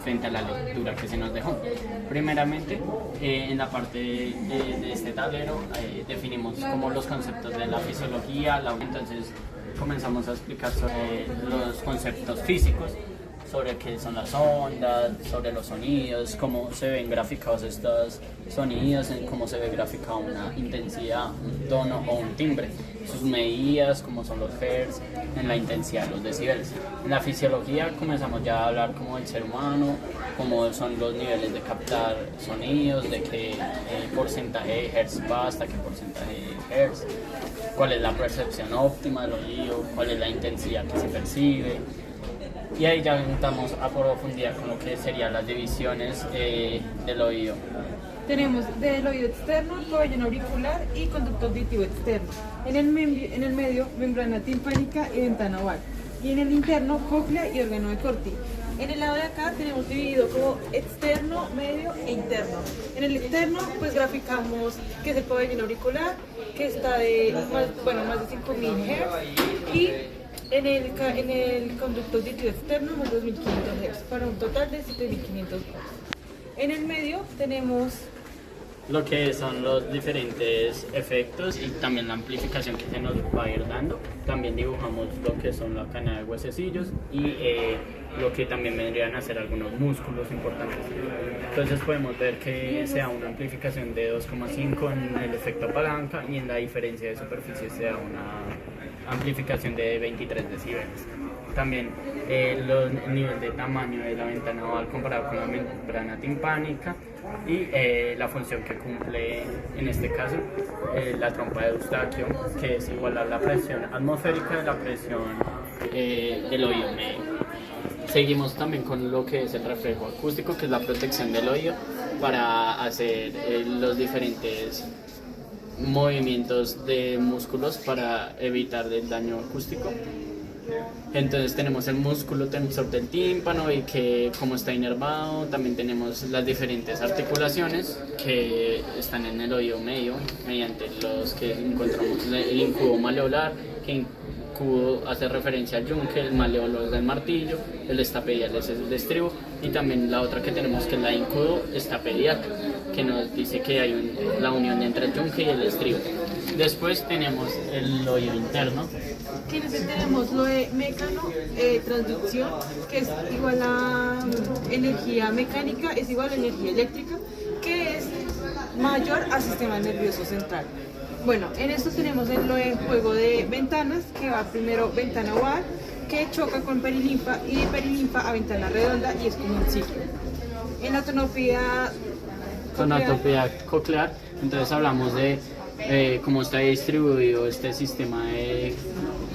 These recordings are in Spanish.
frente a la lectura que se nos dejó. Primeramente, en la parte de este tablero definimos como los conceptos de la fisiología, entonces comenzamos a explicar sobre los conceptos físicos, sobre qué son las ondas, sobre los sonidos, cómo se ven graficados estos sonidos, cómo se ve graficada una intensidad, un tono o un timbre, sus medidas, cómo son los hertz, en la intensidad, los decibeles. En la fisiología comenzamos ya a hablar como del ser humano, cómo son los niveles de captar sonidos, de qué porcentaje de hertz va hasta qué porcentaje de hertz, cuál es la percepción óptima del oído, cuál es la intensidad que se percibe. Y ahí ya entramos a profundidad con lo que serían las divisiones del oído. Tenemos del oído externo, pabellón auricular y conducto auditivo externo. En el medio, membrana timpánica y ventana oval. Y en el interno, cóclea y órgano de Corti. En el lado de acá tenemos dividido como externo, medio e interno. En el externo pues graficamos que es el pabellón auricular, que está de más de 5000 Hz, y en el conducto auditivo externo más 2500 Hz, para un total de 7500 Hz. En el medio tenemos lo que son los diferentes efectos y también la amplificación que se nos va a ir dando. También dibujamos lo que son la cadena de huesecillos y lo que también vendrían a ser algunos músculos importantes. Entonces podemos ver que sea una amplificación de 2,5 en el efecto palanca y en la diferencia de superficie sea una amplificación de 23 decibeles. También el nivel de tamaño de la ventana oval comparado con la membrana timpánica y la función que cumple en este caso la trompa de Eustaquio, que es igual a la presión atmosférica de la presión del oído medio. Seguimos también con lo que es el reflejo acústico, que es la protección del oído para hacer los diferentes movimientos de músculos para evitar el daño acústico. Entonces tenemos el músculo tensor del tímpano y que como está inervado, también tenemos las diferentes articulaciones que están en el oído medio mediante los que encontramos el incubo maleolar, que incubo hace referencia al yunque, el maleolo es el martillo, el estapedial es el estribo, y también la otra que tenemos que es la incubo estapedial, que nos dice que hay la unión entre el yunque y el estribo. Después tenemos el oído interno, que tenemos lo de mecano, transducción, que es igual a energía mecánica, es igual a energía eléctrica, que es mayor al sistema nervioso central. Bueno, en esto tenemos lo de juego de ventanas, que va primero ventana oval, que choca con perilinfa, y de perilinfa a ventana redonda, y es como un ciclo. En la tonopía coclear, entonces hablamos de cómo está distribuido este sistema de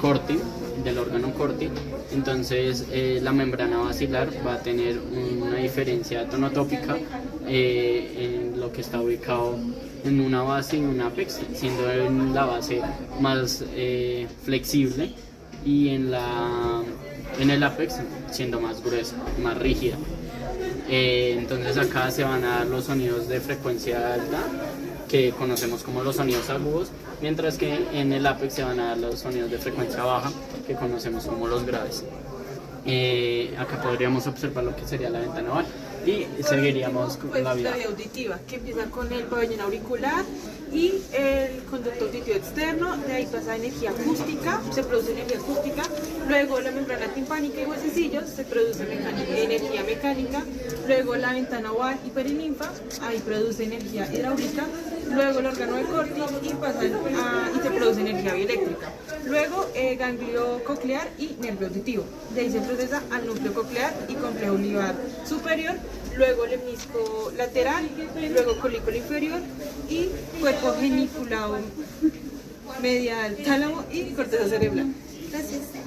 Corti, del órgano Corti. Entonces la membrana basilar va a tener una diferencia tonotópica en lo que está ubicado en una base y un apex, siendo en la base más flexible y en el apex siendo más gruesa, más rígida. Entonces acá se van a dar los sonidos de frecuencia alta, que conocemos como los sonidos agudos, mientras que en el apex se van a dar los sonidos de frecuencia baja, que conocemos como los graves. Acá podríamos observar lo que sería la ventana oval y seguiríamos con la vía auditiva, que empieza con el pabellón auricular y el conducto auditivo externo. De ahí pasa energía acústica, se produce energía acústica, luego la membrana timpánica y huesecillos, se produce energía mecánica, luego la ventana oval y perilinfa, ahí produce energía hidráulica, luego el órgano de Corti y se produce energía bioeléctrica, luego ganglio coclear y nervio auditivo. De ahí se procesa al núcleo coclear y complejo uvular superior, luego lemnisco lateral, luego colículo inferior y cuerpo geniculado medial, tálamo y corteza cerebral. Gracias.